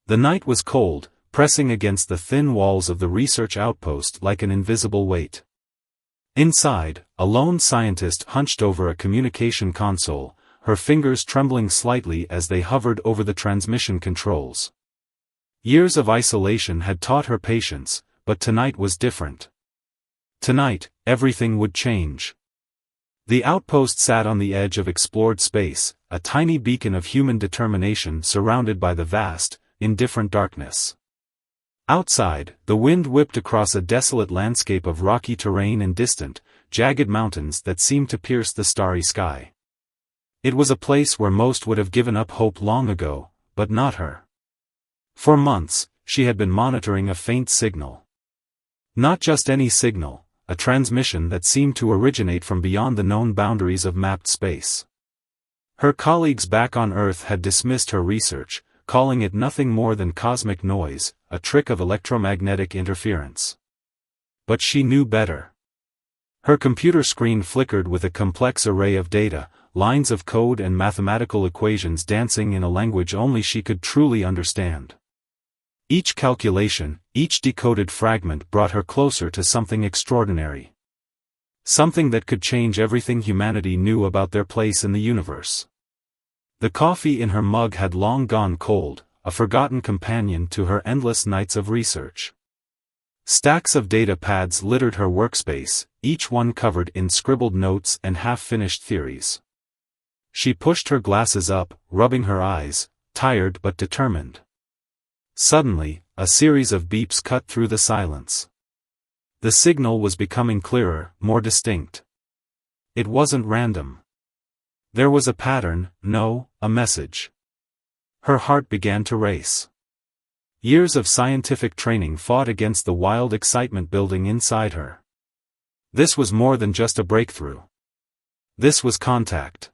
The night was cold, pressing against the thin walls of the research outpost like an invisible weight. Inside, a lone scientist hunched over a communication console, her fingers trembling slightly as they hovered over the transmission controls. Years of isolation had taught her patience, but tonight was different. Tonight, everything would change. The outpost sat on the edge of explored space, a tiny beacon of human determination surrounded by the vast, indifferent darkness. Outside, the wind whipped across a desolate landscape of rocky terrain and distant, jagged mountains that seemed to pierce the starry sky. It was a place where most would have given up hope long ago, but not her. For months, she had been monitoring a faint signal. Not just any signal, a transmission that seemed to originate from beyond the known boundaries of mapped space. Her colleagues back on Earth had dismissed her research, calling it nothing more than cosmic noise, a trick of electromagnetic interference. But she knew better. Her computer screen flickered with a complex array of data, lines of code and mathematical equations dancing in a language only she could truly understand. Each calculation, each decoded fragment brought her closer to something extraordinary. Something that could change everything humanity knew about their place in the universe. The coffee in her mug had long gone cold, a forgotten companion to her endless nights of research. Stacks of data pads littered her workspace, each one covered in scribbled notes and half-finished theories. She pushed her glasses up, rubbing her eyes, tired but determined. Suddenly, a series of beeps cut through the silence. The signal was becoming clearer, more distinct. It wasn't random. There was a pattern, a message. Her heart began to race. Years of scientific training fought against the wild excitement building inside her. This was more than just a breakthrough. This was contact.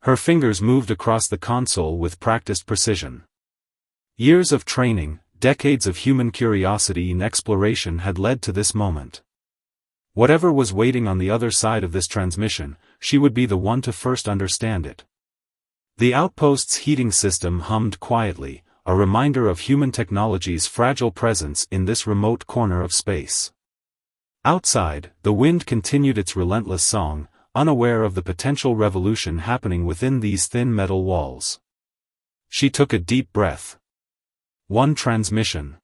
Her fingers moved across the console with practiced precision. Years of training, decades of human curiosity and exploration had led to this moment. Whatever was waiting on the other side of this transmission, she would be the one to first understand it. The outpost's heating system hummed quietly, a reminder of human technology's fragile presence in this remote corner of space. Outside, the wind continued its relentless song, unaware of the potential revolution happening within these thin metal walls. She took a deep breath. One transmission.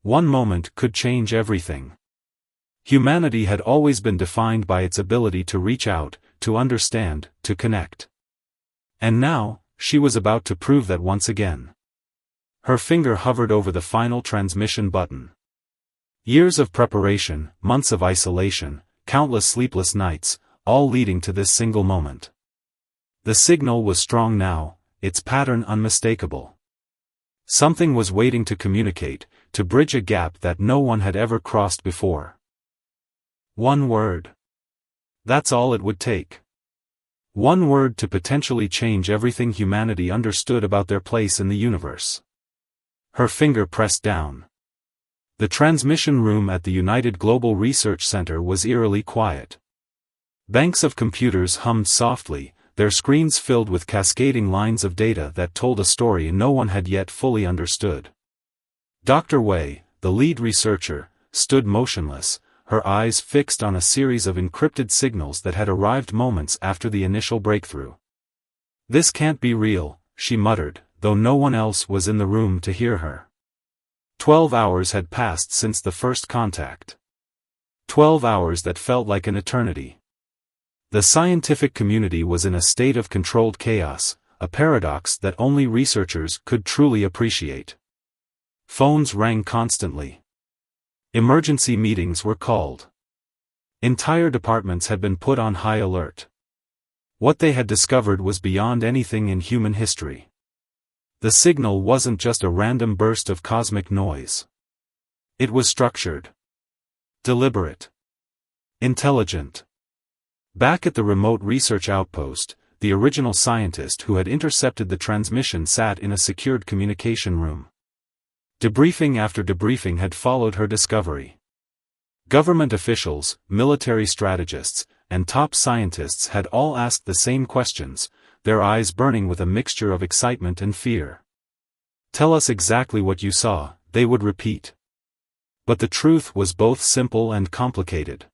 One moment could change everything. Humanity had always been defined by its ability to reach out, to understand, to connect. And now, she was about to prove that once again. Her finger hovered over the final transmission button. Years of preparation, months of isolation, countless sleepless nights, all leading to this single moment. The signal was strong now, its pattern unmistakable. Something was waiting to communicate, to bridge a gap that no one had ever crossed before. One word. That's all it would take. One word to potentially change everything humanity understood about their place in the universe. Her finger pressed down. The transmission room at the United Global Research Center was eerily quiet. Banks of computers hummed softly, their screens filled with cascading lines of data that told a story no one had yet fully understood. Dr. Wei, the lead researcher, stood motionless, her eyes fixed on a series of encrypted signals that had arrived moments after the initial breakthrough. "This can't be real," she muttered, though no one else was in the room to hear her. 12 hours had passed since the first contact. 12 hours that felt like an eternity. The scientific community was in a state of controlled chaos, a paradox that only researchers could truly appreciate. Phones rang constantly. Emergency meetings were called. Entire departments had been put on high alert. What they had discovered was beyond anything in human history. The signal wasn't just a random burst of cosmic noise. It was structured. Deliberate. Intelligent. Back at the remote research outpost, the original scientist who had intercepted the transmission sat in a secured communication room. Debriefing after debriefing had followed her discovery. Government officials, military strategists, and top scientists had all asked the same questions, their eyes burning with a mixture of excitement and fear. "Tell us exactly what you saw," they would repeat. But the truth was both simple and complicated.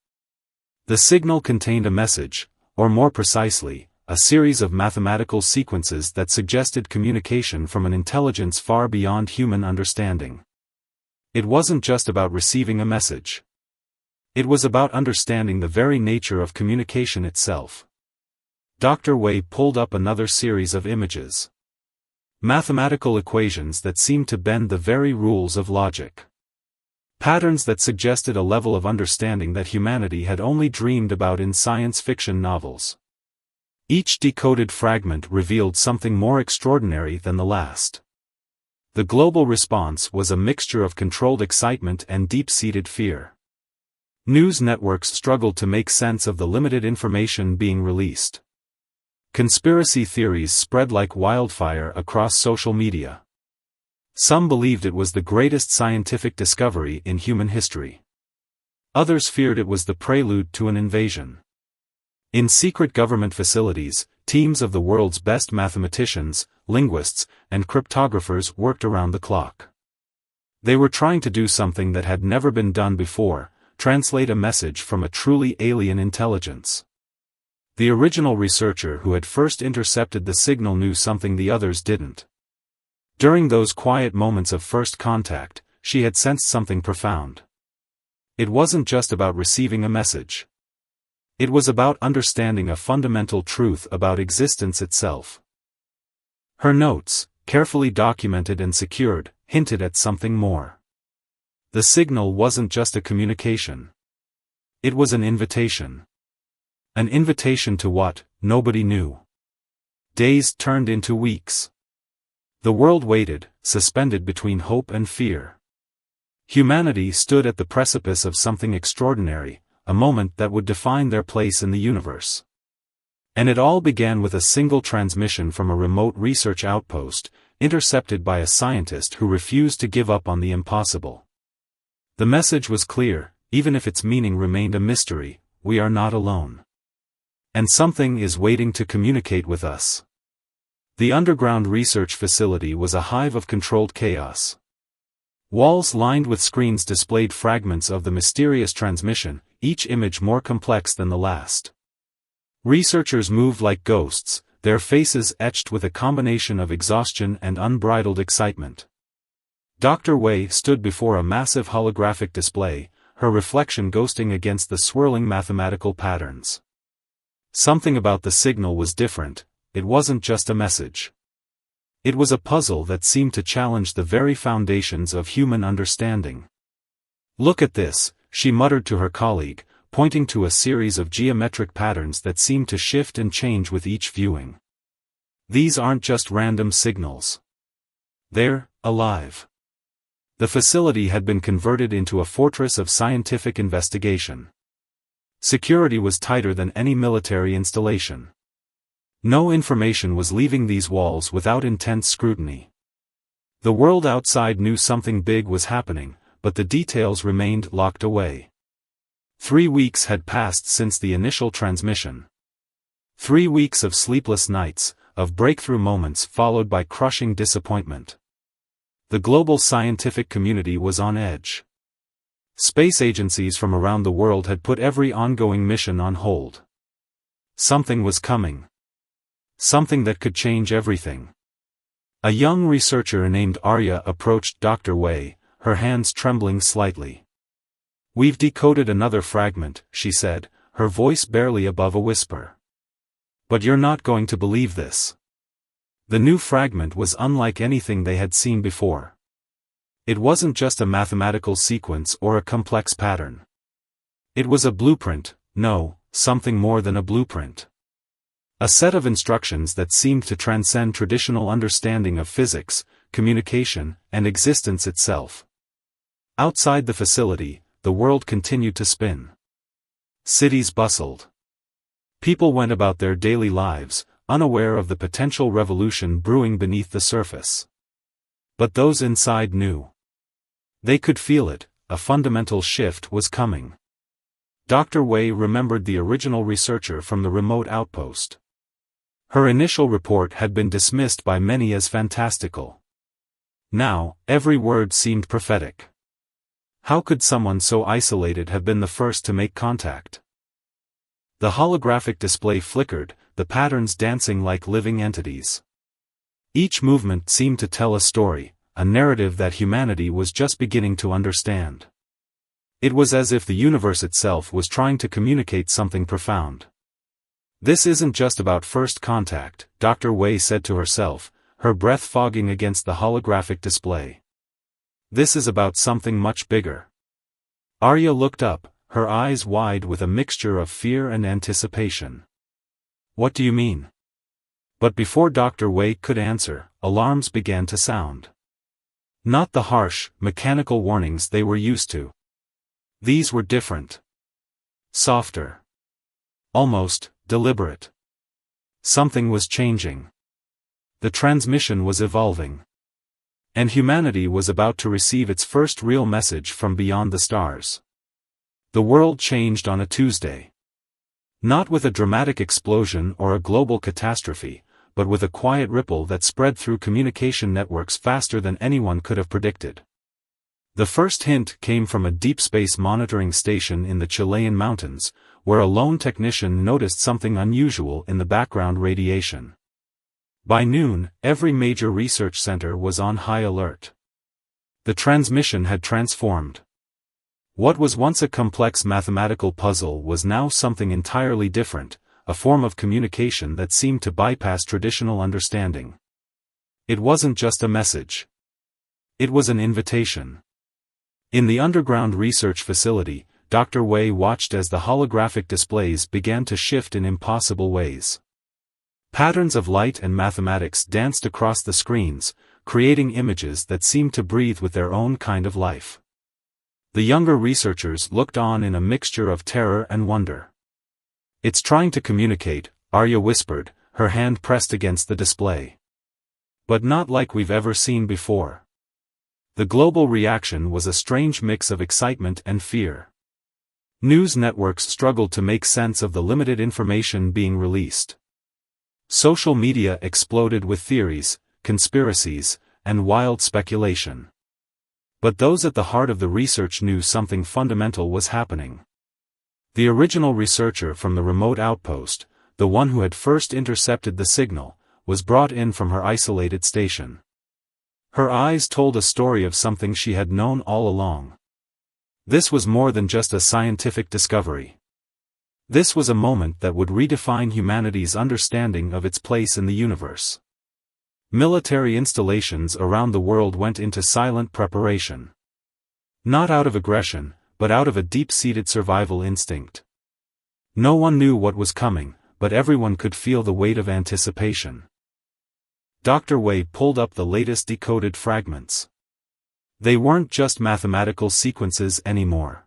The signal contained a message, or more precisely, a series of mathematical sequences that suggested communication from an intelligence far beyond human understanding. It wasn't just about receiving a message. It was about understanding the very nature of communication itself. Dr. Wei pulled up another series of images. Mathematical equations that seemed to bend the very rules of logic. Patterns that suggested a level of understanding that humanity had only dreamed about in science fiction novels. Each decoded fragment revealed something more extraordinary than the last. The global response was a mixture of controlled excitement and deep-seated fear. News networks struggled to make sense of the limited information being released. Conspiracy theories spread like wildfire across social media. Some believed it was the greatest scientific discovery in human history. Others feared it was the prelude to an invasion. In secret government facilities, teams of the world's best mathematicians, linguists, and cryptographers worked around the clock. They were trying to do something that had never been done before: translate a message from a truly alien intelligence. The original researcher who had first intercepted the signal knew something the others didn't. During those quiet moments of first contact, she had sensed something profound. It wasn't just about receiving a message. It was about understanding a fundamental truth about existence itself. Her notes, carefully documented and secured, hinted at something more. The signal wasn't just a communication. It was an invitation. An invitation to what? Nobody knew. Days turned into weeks. The world waited, suspended between hope and fear. Humanity stood at the precipice of something extraordinary, a moment that would define their place in the universe. And it all began with a single transmission from a remote research outpost, intercepted by a scientist who refused to give up on the impossible. The message was clear, even if its meaning remained a mystery: we are not alone. And something is waiting to communicate with us. The underground research facility was a hive of controlled chaos. Walls lined with screens displayed fragments of the mysterious transmission, each image more complex than the last. Researchers moved like ghosts, their faces etched with a combination of exhaustion and unbridled excitement. Dr. Wei stood before a massive holographic display, her reflection ghosting against the swirling mathematical patterns. Something about the signal was different. It wasn't just a message. It was a puzzle that seemed to challenge the very foundations of human understanding. "Look at this," she muttered to her colleague, pointing to a series of geometric patterns that seemed to shift and change with each viewing. "These aren't just random signals. They're alive." The facility had been converted into a fortress of scientific investigation. Security was tighter than any military installation. No information was leaving these walls without intense scrutiny. The world outside knew something big was happening, but the details remained locked away. 3 weeks had passed since the initial transmission. 3 weeks of sleepless nights, of breakthrough moments followed by crushing disappointment. The global scientific community was on edge. Space agencies from around the world had put every ongoing mission on hold. Something was coming. Something that could change everything. A young researcher named Arya approached Dr. Wei, her hands trembling slightly. "We've decoded another fragment," she said, her voice barely above a whisper. "But you're not going to believe this." The new fragment was unlike anything they had seen before. It wasn't just a mathematical sequence or a complex pattern. It was a blueprint, no, something more than a blueprint. A set of instructions that seemed to transcend traditional understanding of physics, communication, and existence itself. Outside the facility, the world continued to spin. Cities bustled. People went about their daily lives, unaware of the potential revolution brewing beneath the surface. But those inside knew. They could feel it, a fundamental shift was coming. Dr. Wei remembered the original researcher from the remote outpost. Her initial report had been dismissed by many as fantastical. Now, every word seemed prophetic. How could someone so isolated have been the first to make contact? The holographic display flickered, the patterns dancing like living entities. Each movement seemed to tell a story, a narrative that humanity was just beginning to understand. It was as if the universe itself was trying to communicate something profound. This isn't just about first contact, Dr. Wei said to herself, her breath fogging against the holographic display. This is about something much bigger. Arya looked up, her eyes wide with a mixture of fear and anticipation. What do you mean? But before Dr. Wei could answer, alarms began to sound. Not the harsh, mechanical warnings they were used to. These were different. Softer. Almost deliberate. Something was changing. The transmission was evolving. And humanity was about to receive its first real message from beyond the stars. The world changed on a Tuesday. Not with a dramatic explosion or a global catastrophe, but with a quiet ripple that spread through communication networks faster than anyone could have predicted. The first hint came from a deep space monitoring station in the Chilean mountains, where a lone technician noticed something unusual in the background radiation. By noon, every major research center was on high alert. The transmission had transformed. What was once a complex mathematical puzzle was now something entirely different, a form of communication that seemed to bypass traditional understanding. It wasn't just a message. It was an invitation. In the underground research facility, Dr. Wei watched as the holographic displays began to shift in impossible ways. Patterns of light and mathematics danced across the screens, creating images that seemed to breathe with their own kind of life. The younger researchers looked on in a mixture of terror and wonder. "It's trying to communicate," Arya whispered, her hand pressed against the display. "But not like we've ever seen before." The global reaction was a strange mix of excitement and fear. News networks struggled to make sense of the limited information being released. Social media exploded with theories, conspiracies, and wild speculation. But those at the heart of the research knew something fundamental was happening. The original researcher from the remote outpost, the one who had first intercepted the signal, was brought in from her isolated station. Her eyes told a story of something she had known all along. This was more than just a scientific discovery. This was a moment that would redefine humanity's understanding of its place in the universe. Military installations around the world went into silent preparation. Not out of aggression, but out of a deep-seated survival instinct. No one knew what was coming, but everyone could feel the weight of anticipation. Dr. Wei pulled up the latest decoded fragments. They weren't just mathematical sequences anymore.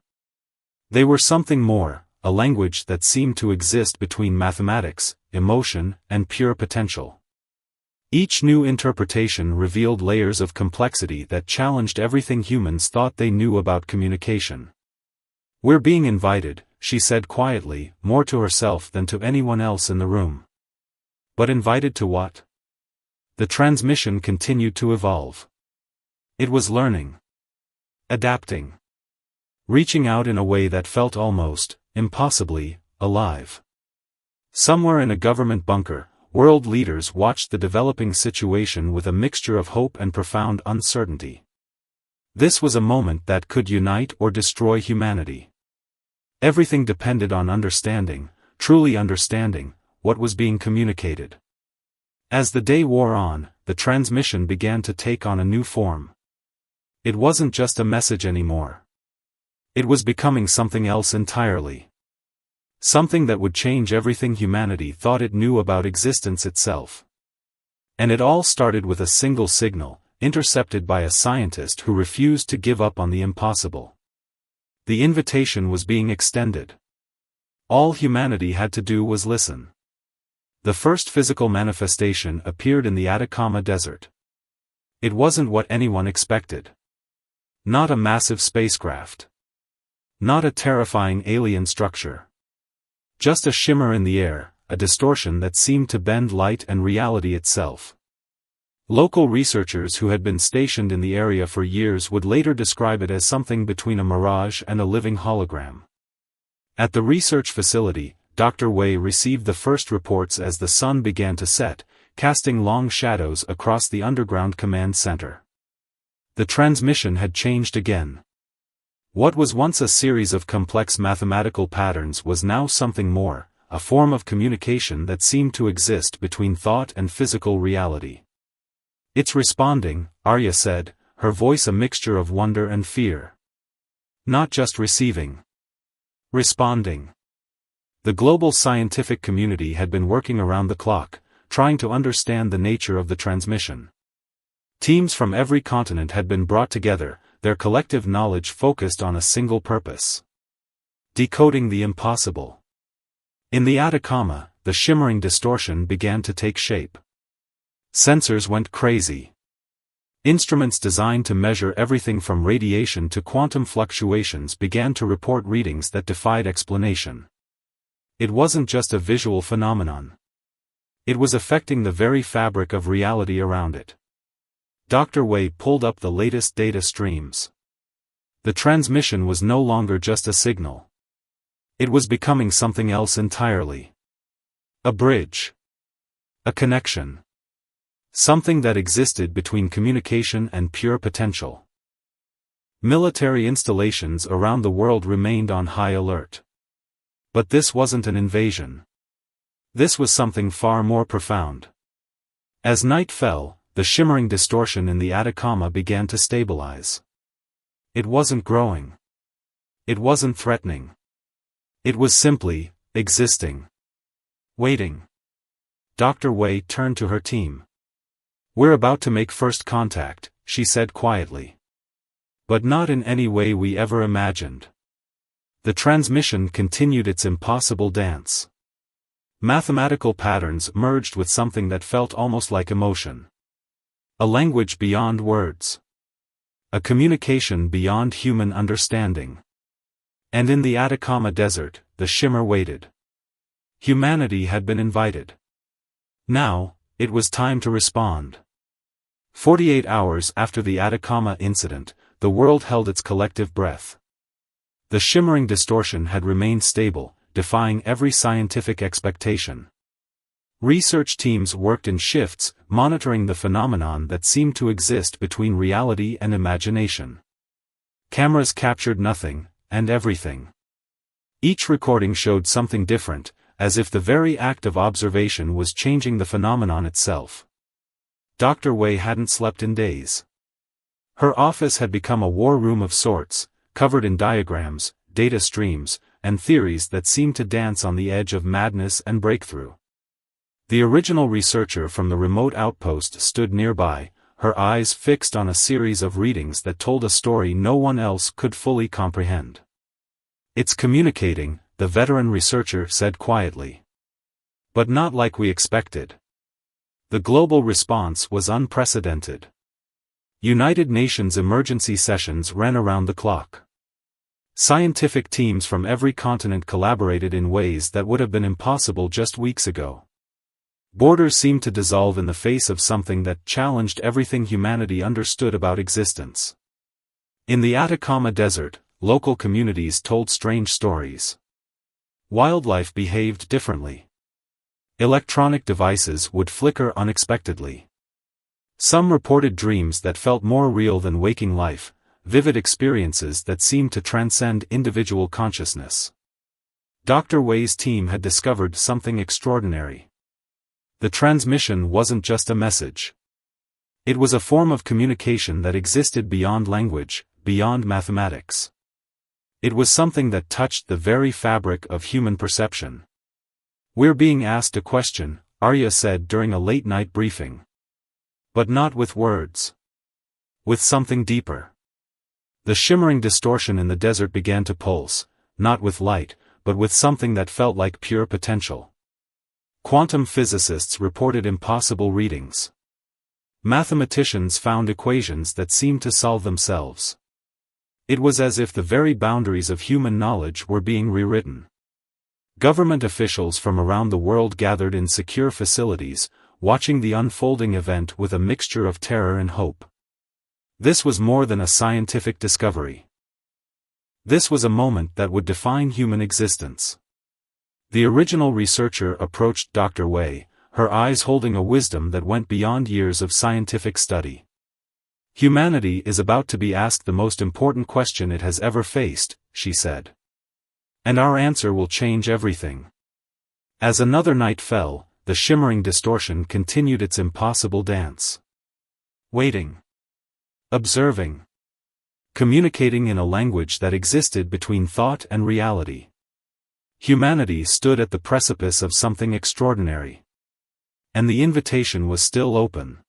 They were something more, a language that seemed to exist between mathematics, emotion, and pure potential. Each new interpretation revealed layers of complexity that challenged everything humans thought they knew about communication. "We're being invited," she said quietly, more to herself than to anyone else in the room. But invited to what? The transmission continued to evolve. It was learning. Adapting. Reaching out in a way that felt almost, impossibly, alive. Somewhere in a government bunker, world leaders watched the developing situation with a mixture of hope and profound uncertainty. This was a moment that could unite or destroy humanity. Everything depended on understanding, truly understanding, what was being communicated. As the day wore on, the transmission began to take on a new form. It wasn't just a message anymore. It was becoming something else entirely. Something that would change everything humanity thought it knew about existence itself. And it all started with a single signal, intercepted by a scientist who refused to give up on the impossible. The invitation was being extended. All humanity had to do was listen. The first physical manifestation appeared in the Atacama Desert. It wasn't what anyone expected. Not a massive spacecraft. Not a terrifying alien structure. Just a shimmer in the air, a distortion that seemed to bend light and reality itself. Local researchers who had been stationed in the area for years would later describe it as something between a mirage and a living hologram. At the research facility, Dr. Wei received the first reports as the sun began to set, casting long shadows across the underground command center. The transmission had changed again. What was once a series of complex mathematical patterns was now something more, a form of communication that seemed to exist between thought and physical reality. "It's responding," Arya said, her voice a mixture of wonder and fear. "Not just receiving. Responding." The global scientific community had been working around the clock, trying to understand the nature of the transmission. Teams from every continent had been brought together, their collective knowledge focused on a single purpose: decoding the impossible. In the Atacama, the shimmering distortion began to take shape. Sensors went crazy. Instruments designed to measure everything from radiation to quantum fluctuations began to report readings that defied explanation. It wasn't just a visual phenomenon. It was affecting the very fabric of reality around it. Dr. Wei pulled up the latest data streams. The transmission was no longer just a signal. It was becoming something else entirely. A bridge. A connection. Something that existed between communication and pure potential. Military installations around the world remained on high alert. But this wasn't an invasion. This was something far more profound. As night fell, the shimmering distortion in the Atacama began to stabilize. It wasn't growing. It wasn't threatening. It was simply existing. Waiting. Dr. Wei turned to her team. "We're about to make first contact," she said quietly. But not in any way we ever imagined. The transmission continued its impossible dance. Mathematical patterns merged with something that felt almost like emotion. A language beyond words. A communication beyond human understanding. And in the Atacama Desert, the shimmer waited. Humanity had been invited. Now, it was time to respond. 48 hours after the Atacama incident, the world held its collective breath. The shimmering distortion had remained stable, defying every scientific expectation. Research teams worked in shifts, monitoring the phenomenon that seemed to exist between reality and imagination. Cameras captured nothing, and everything. Each recording showed something different, as if the very act of observation was changing the phenomenon itself. Dr. Wei hadn't slept in days. Her office had become a war room of sorts, covered in diagrams, data streams, and theories that seemed to dance on the edge of madness and breakthrough. The original researcher from the remote outpost stood nearby, her eyes fixed on a series of readings that told a story no one else could fully comprehend. "It's communicating," the veteran researcher said quietly. "But not like we expected." The global response was unprecedented. United Nations emergency sessions ran around the clock. Scientific teams from every continent collaborated in ways that would have been impossible just weeks ago. Borders seemed to dissolve in the face of something that challenged everything humanity understood about existence. In the Atacama Desert, local communities told strange stories. Wildlife behaved differently. Electronic devices would flicker unexpectedly. Some reported dreams that felt more real than waking life, vivid experiences that seemed to transcend individual consciousness. Dr. Wei's team had discovered something extraordinary. The transmission wasn't just a message. It was a form of communication that existed beyond language, beyond mathematics. It was something that touched the very fabric of human perception. "We're being asked a question," Arya said during a late-night briefing. "But not with words. With something deeper." The shimmering distortion in the desert began to pulse, not with light, but with something that felt like pure potential. Quantum physicists reported impossible readings. Mathematicians found equations that seemed to solve themselves. It was as if the very boundaries of human knowledge were being rewritten. Government officials from around the world gathered in secure facilities, watching the unfolding event with a mixture of terror and hope. This was more than a scientific discovery. This was a moment that would define human existence. The original researcher approached Dr. Wei, her eyes holding a wisdom that went beyond years of scientific study. Humanity is about to be asked the most important question it has ever faced, she said. And our answer will change everything. As another night fell, the shimmering distortion continued its impossible dance. Waiting. Observing. Communicating in a language that existed between thought and reality. Humanity stood at the precipice of something extraordinary. And the invitation was still open.